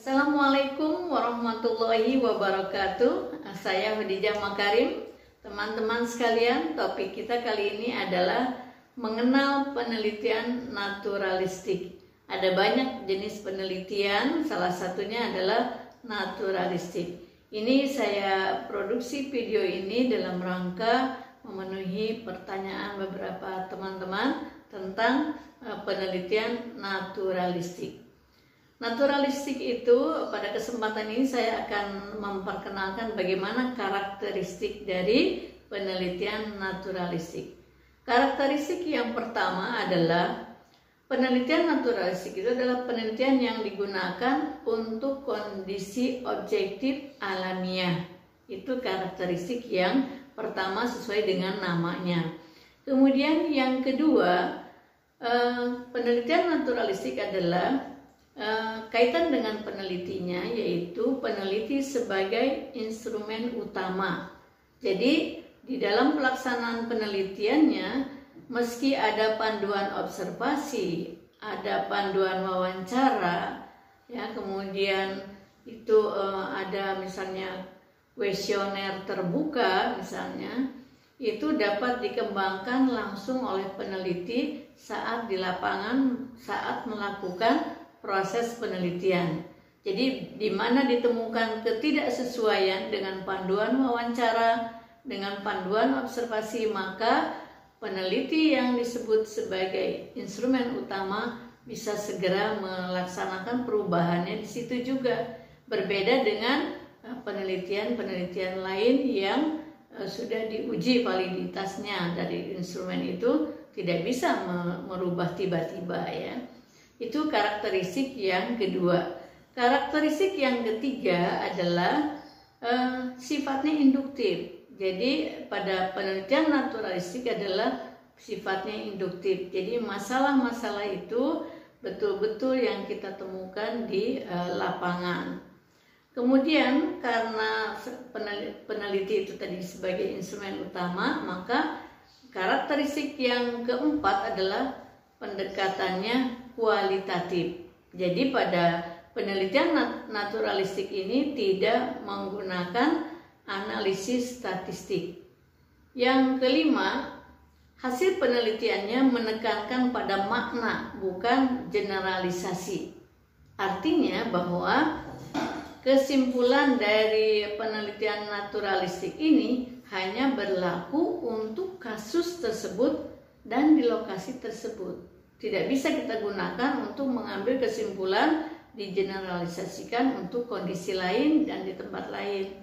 Assalamualaikum warahmatullahi wabarakatuh. Saya Khadijah Makarim. Teman-teman sekalian, topik kita kali ini adalah mengenal penelitian naturalistik. Ada banyak jenis penelitian, salah satunya adalah naturalistik. Ini saya produksi video ini dalam rangka memenuhi pertanyaan beberapa teman-teman tentang penelitian naturalistik. Naturalistik itu, pada kesempatan ini saya akan memperkenalkan bagaimana karakteristik dari penelitian naturalistik. Karakteristik yang pertama adalah penelitian naturalistik itu adalah penelitian yang digunakan untuk kondisi objektif alamiah. Itu karakteristik yang pertama sesuai dengan namanya. Kemudian yang kedua, penelitian naturalistik adalah kaitan dengan penelitinya, yaitu peneliti sebagai instrumen utama. Jadi di dalam pelaksanaan penelitiannya, meski ada panduan observasi, ada panduan wawancara, ya, kemudian itu ada misalnya kuesioner terbuka misalnya, itu dapat dikembangkan langsung oleh peneliti saat di lapangan, saat melakukan proses penelitian. Jadi di mana ditemukan ketidaksesuaian dengan panduan wawancara, dengan panduan observasi, maka peneliti yang disebut sebagai instrumen utama bisa segera melaksanakan perubahannya di situ juga. Berbeda dengan penelitian-penelitian lain yang sudah diuji validitasnya dari instrumen itu, tidak bisa merubah tiba-tiba, ya. Itu karakteristik yang kedua. Karakteristik yang ketiga adalah sifatnya induktif. Jadi pada penelitian naturalistik adalah sifatnya induktif. Jadi masalah-masalah itu betul-betul yang kita temukan di lapangan. Kemudian karena peneliti itu tadi sebagai instrumen utama, maka karakteristik yang keempat adalah pendekatannya kualitatif. Jadi pada penelitian naturalistik ini tidak menggunakan analisis statistik. Yang kelima, hasil penelitiannya menekankan pada makna, bukan generalisasi. Artinya bahwa kesimpulan dari penelitian naturalistik ini hanya berlaku untuk kasus tersebut dan di lokasi tersebut. Tidak bisa kita gunakan untuk mengambil kesimpulan digeneralisasikan untuk kondisi lain dan di tempat lain.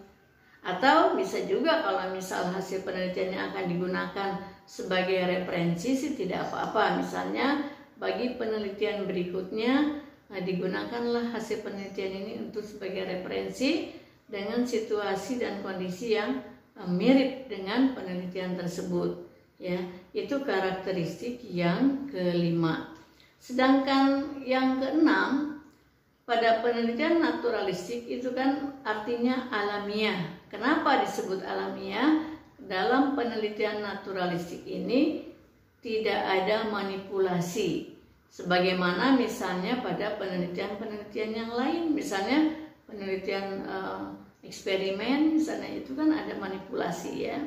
Atau bisa juga kalau misal hasil penelitiannya akan digunakan sebagai referensi sih tidak apa-apa. Misalnya bagi penelitian berikutnya, digunakanlah hasil penelitian ini untuk sebagai referensi dengan situasi dan kondisi yang mirip dengan penelitian tersebut. Ya, itu karakteristik yang kelima. Sedangkan yang keenam, pada penelitian naturalistik itu kan artinya alamiah. Kenapa disebut alamiah? Dalam penelitian naturalistik ini tidak ada manipulasi. Sebagaimana misalnya pada penelitian-penelitian yang lain, misalnya penelitian eksperimen, misalnya itu kan ada manipulasi, ya.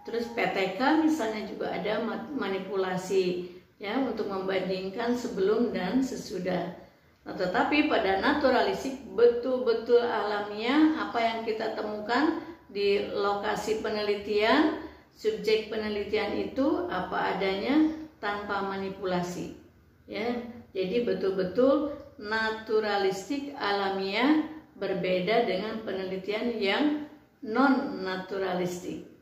Terus PTK misalnya juga ada manipulasi, ya, untuk membandingkan sebelum dan sesudah. Nah, tetapi pada naturalistik betul-betul alamiah, apa yang kita temukan di lokasi penelitian, subjek penelitian itu apa adanya tanpa manipulasi, ya. Jadi betul-betul naturalistik alamiah, berbeda dengan penelitian yang non naturalistik.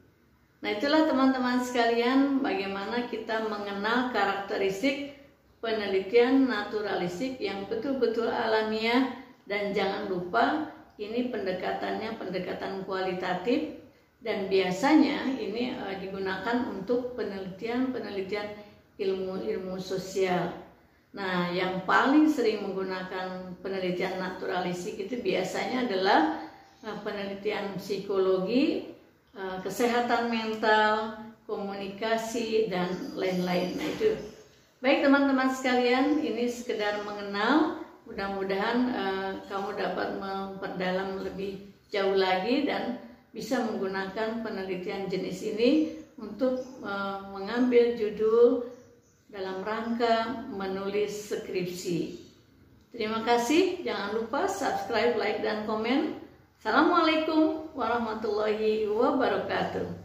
Nah, itulah teman-teman sekalian bagaimana kita mengenal karakteristik penelitian naturalistik yang betul-betul alamiah. Dan jangan lupa ini pendekatannya pendekatan kualitatif, dan biasanya ini digunakan untuk penelitian-penelitian ilmu-ilmu sosial. Nah, yang paling sering menggunakan penelitian naturalistik itu biasanya adalah penelitian psikologi, kesehatan mental, komunikasi, dan lain-lain. Nah, itu baik teman-teman sekalian, ini sekedar mengenal Mudah-mudahan kamu dapat memperdalam lebih jauh lagi dan bisa menggunakan penelitian jenis ini untuk mengambil judul dalam rangka menulis skripsi. Terima kasih, jangan lupa subscribe, like, dan komen. Assalamualaikum warahmatullahi wabarakatuh.